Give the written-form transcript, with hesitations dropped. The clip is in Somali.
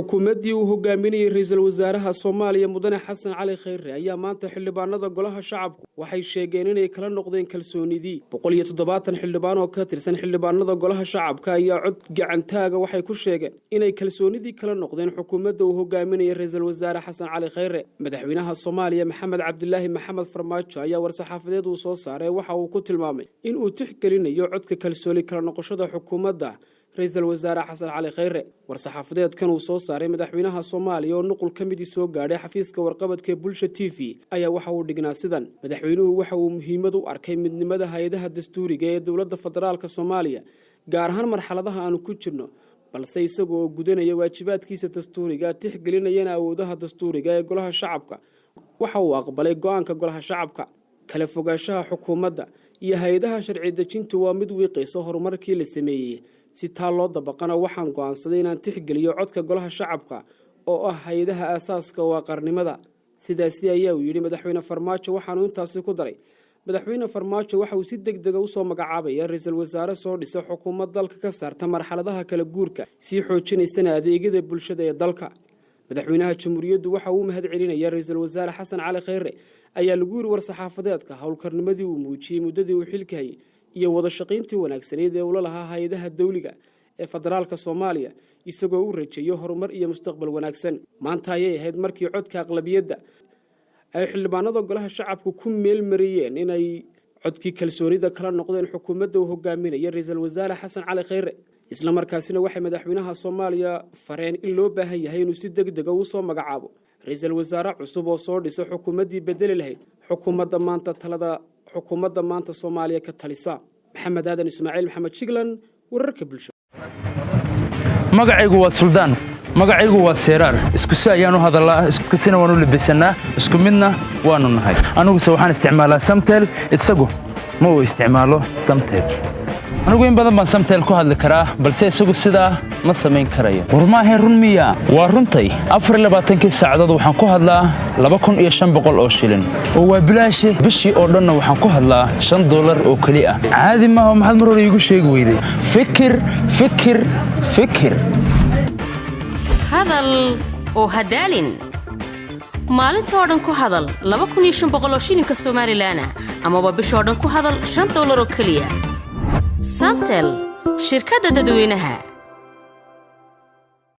xukuumaddii uu hogaaminayay Raysal wasaaraha Soomaaliya mudane Xasan Cali Kheyre ayaa maanta xildhibaanada golaha shacabku waxay sheegeen inay kala noqdeen kalsoonidii 170 xildhibaan oo ka tirsan xildhibaanada golaha shacabka ayaa cod gacantaaga waxay ku sheegeen inay kalsoonidii kala noqdeen xukuumadda uu hogaaminayay Raysal wasaare Xasan Cali Kheyre madaxweynaha Soomaaliya Maxamed Cabdullaahi Maxamed Farmaajo ayaa war-saxaafadeed uu soo saaray waxa uu ku tilmaamay in uu tixgelinayo codka kalsooni kala noqoshada xukuumadda Raysal wasaare Xasan Cali Kheyre war-saxaafadeedkan uu soo saaray madaxweynaha Soomaaliya oo nuqul ka mid soo gaadhay xafiiska warqabadka bulsha TV ayaa waxa uu dhignaa sidan madaxweynuhu waxa uu muhiimad u arkay midnimada hay'adaha dastuuriga ee dawladda federaalka Soomaaliya gaar ahaan marxaladaha aanu ku jirno balse isagoo gudanaya waajibaadkiisa dastuuriga tixgelinayana awoodaha dastuuriga ee golaha shacabka waxa uu aqbalay go'aanka golaha shacabka kala fogaanshaha xukuumadda iyo hay'adaha sharci dejintu waa mid wiiqaysa horumarkii la sameeyay si taa loo dabaqana waxaan go'aansaday inaan tixgeliyo codka golaha shacabka oo ah hay'adaha aasaaska oo qarnimada sidaas ayaa uu yiri madaxweyne Farmaajo waxaanu intaasi ku daray madaxweyne Farmaajo waxa uu si degdeg ah u soo magacaabay Raysal wasaare soo dhisay xukuumad dalka ka saarta marxaladaha kala guurka si xoojinaysa adeegyada bulshada ee dalka madaxweynaha jamhuuriyaddu waxa uu mahad celinaya Raysal wasaare Xasan Cali Kheyre ayaa lagu yiri war-saxaafadeedka howlkarnimadii uu muujiyay muddadii uu xilka hayay iyo wada shaqayntii wanaagsaneed ee uu la lahaa hay'adaha dawliga ee federaalka Soomaaliya isagoo uu rajeeyo horumar iyo mustaqbal wanaagsan maanta ayay ahayd markii codka aqlabiyadda ay xildhibaanada golaha shacabku ku meel mariyeen inay codkii kalsoonida kala noqdeen xukuumadda uu hogaaminayay Raysal wasaare Xasan Cali Kheyre isla markaasina waxay madaxweynaha Soomaaliya fareen in loo baahan yahay inuu si degdeg ah u soo magacaabo Raysal wasaare cusub oo soo dhisay xukuumaddii bedeli lahayd xukuumadda maanta Soomaaliya ka talisa maxamed aadan ismaaciil maxamed shiglan wararka bulshada magacaygu waa Suldaan magacaygu waa Seeraar isku si ayaan u hadalaa isku sina waanu libisanaa isku midna waanu nahay anigu waxaan isticmaalaa Samtel isagu ma uu isticmaalo Samtel anigu in badan baan Samtel ku hadli karaa balse isagu sidaa ma sameyn karayo warmaahay run miya waa runtay 24 saacadood waxaan ku hadlaa 2500 oo shilin oo waa bilaash bishii oo dhan waxaan ku hadlaa $5 oo kali ah caadi ma aha maxaad mar hore igu sheegi weyday fikir hadal oo hadaalin maalinta oo dhan ku hadal 2500 oo shilinka Soomaaliland ama bishii oo dhan ku hadal $5 oo kaliya Samtel shirkadda dadweynaha